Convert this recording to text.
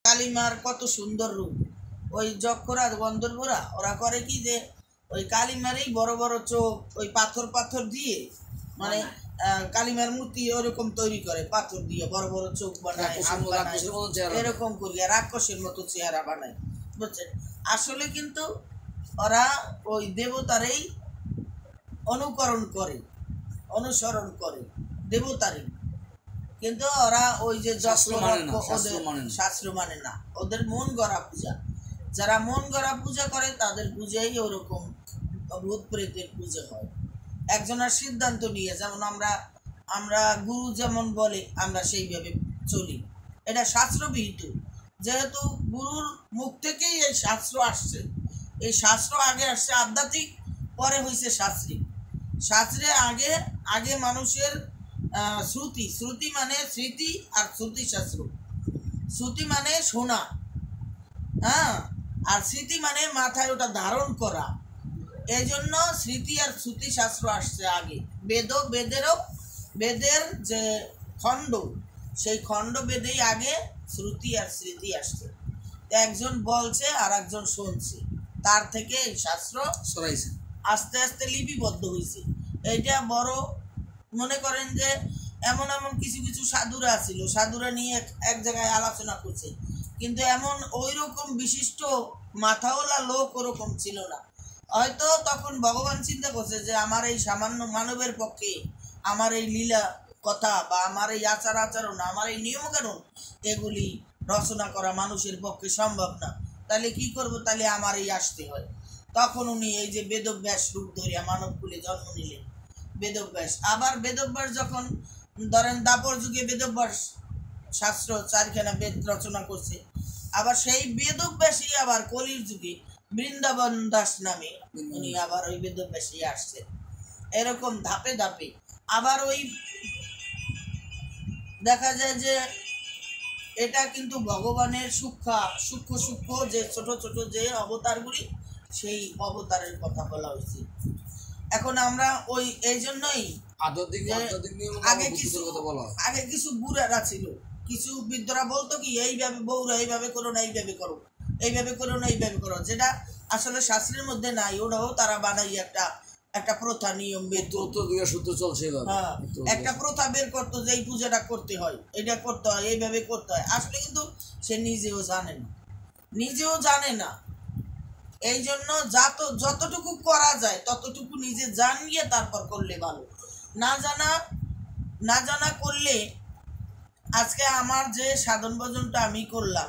কালিমার কত সুন্দর রূপ। ওই যক্ষরা গন্ধর্বরা ওরা করে কি যে ওই কালিমারই বড় বড় চোখ ওই পাথর পাথর দিয়ে মানে কালিমার মূর্তি ওরকম তৈরি করে, পাথর দিয়ে বড় বড় চোখ বানায়, এরকম করিয়া রাক্ষসের মতো চেহারা বানায়, বুঝছেন। আসলে কিন্তু ওরা ওই দেবতারই অনুকরণ করে, অনুসরণ করে দেবতারই, কিন্তু ওরা ওই যে শাস্ত্র মানে না, ওদের মন গড়া পূজা। যারা মন গড়া পূজা করে তাদের পূজাই ওরকম ভূত প্রেতের পূজা হয়। একজনের সিদ্ধান্ত নিয়ে, যেমন আমরা গুরু যেমন বলে আমরা সেইভাবে চলি, এটা শাস্ত্রবিহিত। যেহেতু গুরুর মুখ থেকেই এই শাস্ত্র আসছে, এই শাস্ত্র আগে আসছে আধ্যাত্মিক, পরে হয়েছে শাস্ত্রিক। শাস্ত্রে আগে আগে মানুষের শ্রুতি, শ্রুতি মানে স্মৃতি, আর শ্রুতি শাস্ত্র। শ্রুতি মানে শোনা, হ্যাঁ, আর স্মৃতি মানে মাথায় ওটা ধারণ করা। এই জন্য স্মৃতি আর শ্রুতি শাস্ত্র আসছে আগে। বেদের যে খণ্ড, সেই খণ্ড বেদেই আগে শ্রুতি আর স্মৃতি আসছে। একজন বলছে আর একজন শুনছে, তার থেকে এই শাস্ত্র আস্তে আস্তে লিপিবদ্ধ হয়েছে। এইটা বড় মনে করেন যে এমন এমন কিছু কিছু সাধুরা ছিল, সাধুরা নিয়ে এক জায়গায় আলোচনা করছে, কিন্তু এমন ওই রকম বিশিষ্ট মাথাওয়ালা লোক ওরকম ছিল না। হয়তো তখন ভগবান চিন্তা করছে যে আমার এই সামান্য মানবের পক্ষে আমার এই লীলা কথা বা আমার এই আচার আচরণ, আমার এই নিয়মকানুন, এগুলি রচনা করা মানুষের পক্ষে সম্ভব না। তাহলে কি করব, তাহলে আমার এই আসতে হয়। তখন উনি এই যে বেদব্যাস রূপ ধরিয়া মানবকুলে জন্ম নিলেন, বেদব্যাস। আবার বেদব্যাস যখন ধরেন দাপর যুগে বেদব্যাস শাস্ত্র 4খানা বেদ রচনা করছে, আবার সেই বেদব্যাসই আবার কলির যুগে বৃন্দাবন দাস নামে উনি আবার ওই বেদব্যাসই আসছেন। এরকম ধাপে ধাপে আবার ওই দেখা যায় যে এটা কিন্তু ভগবানের সূক্ষ্ম সূক্ষ্ম যে ছোট ছোট যে অবতারগুলি, সেই অবতারের কথা বলা হয়েছে। এখন আমরা ওই এই জন্যই আগে কিছু বুড়ারা ছিল, কিছু বৃদ্ধরা বলতো কি এইভাবে বউরা এইভাবে করো না, এইভাবে করো, এইভাবে করো না, এইভাবে করো, যেটা আসলে শাস্ত্রের মধ্যে নাই। ওরাও তারা বানাই একটা প্রথা নিয়ম বের করতো, একটা প্রথা বের করতো যে এই পূজাটা করতে হয়, এটা করতে হয়, এইভাবে করতে হয়। আসলে কিন্তু সে নিজেও জানে না। এই জন্য যতটুকু করা যায় ততটুকু নিজে জানিয়ে তারপর করলে ভালো। না জানা করলে, আজকে আমার যে সাধন ভজনটা আমি করলাম,